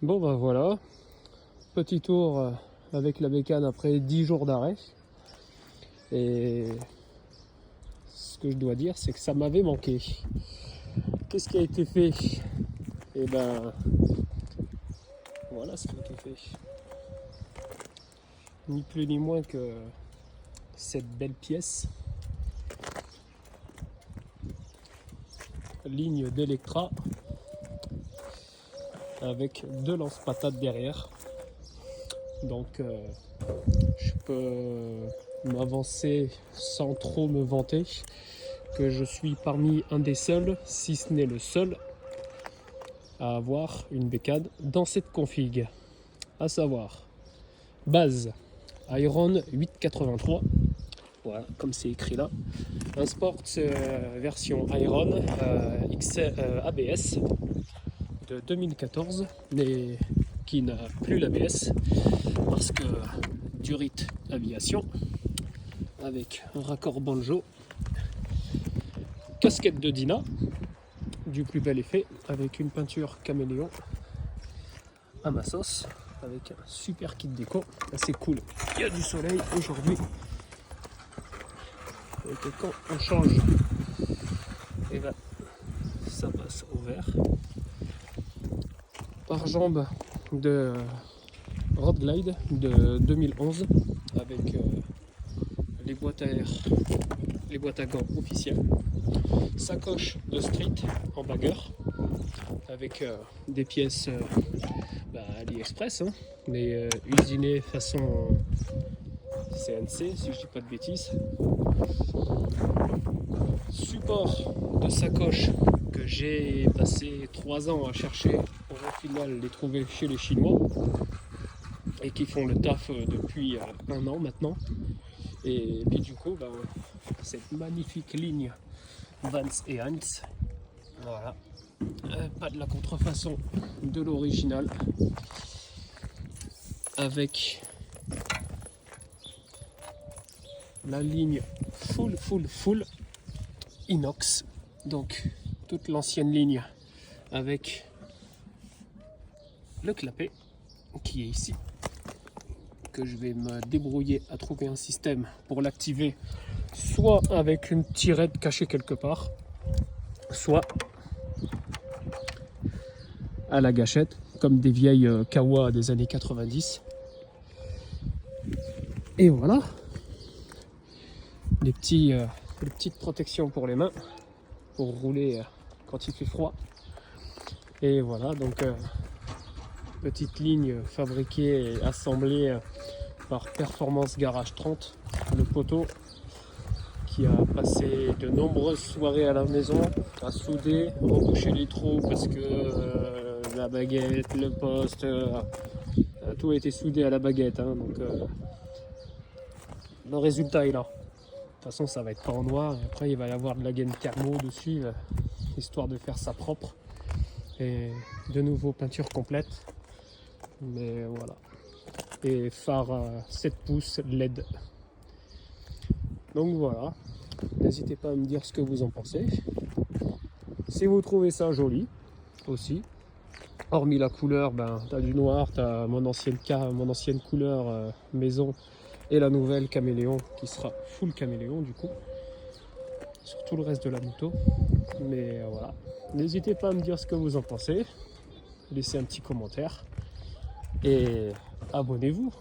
Bon bah voilà, petit tour avec la bécane après 10 jours d'arrêt. Et ce que je dois dire, c'est que ça m'avait manqué. Qu'est-ce qui a été fait? Et ben voilà ce qui a été fait. Ni plus ni moins que cette belle pièce. Ligne d'Electra avec deux lance-patates derrière. Donc je peux m'avancer sans trop me vanter que je suis parmi un des seuls, si ce n'est le seul, à avoir une bécane dans cette config. À savoir, base Iron 883, voilà, comme c'est écrit là. Un sport version Iron ABS de 2014, mais qui n'a plus l'ABS parce que Durit Aviation, avec un raccord banjo, casquette de Dina du plus bel effet, avec une peinture caméléon à ma sauce, avec un super kit déco assez cool. Il y a du soleil aujourd'hui et que quand on change, et ben ça passe au vert. Par jambe de Road Glide de 2011 avec les boîtes à air, les boîtes à gants officielles, sacoche de street en bagueur avec des pièces AliExpress, hein, mais usinées façon CNC si je dis pas de bêtises. Support de sacoche que j'ai passé 3 ans à chercher pour au final les trouver chez les Chinois et qui font le taf depuis 1 an maintenant. Et puis du coup, cette magnifique ligne Vans et Heinz, voilà, pas de la contrefaçon, de l'original, avec la ligne full inox, donc toute l'ancienne ligne avec le clapet qui est ici, que je vais me débrouiller à trouver un système pour l'activer, soit avec une tirette cachée quelque part, soit à la gâchette comme des vieilles Kawa des années 90. Et voilà les petites protections pour les mains pour rouler quand il fait froid. Et voilà, donc petite ligne fabriquée et assemblée par Performance Garage 30, le poteau qui a passé de nombreuses soirées à la maison à souder, reboucher les trous parce que la baguette, le poste, tout a été soudé à la baguette, hein, donc le résultat est là. De toute façon, ça va être pas en noir. Et après, il va y avoir de la gaine thermo dessus, histoire de faire ça propre. Et de nouveau, peinture complète. Mais voilà. Et phare 7 pouces LED. Donc voilà. N'hésitez pas à me dire ce que vous en pensez. Si vous trouvez ça joli aussi. Hormis la couleur, tu as du noir, tu as mon ancienne couleur maison. Et la nouvelle caméléon qui sera full caméléon du coup sur tout le reste de la moto. Mais voilà, n'hésitez pas à me dire ce que vous en pensez, laissez un petit commentaire et abonnez-vous.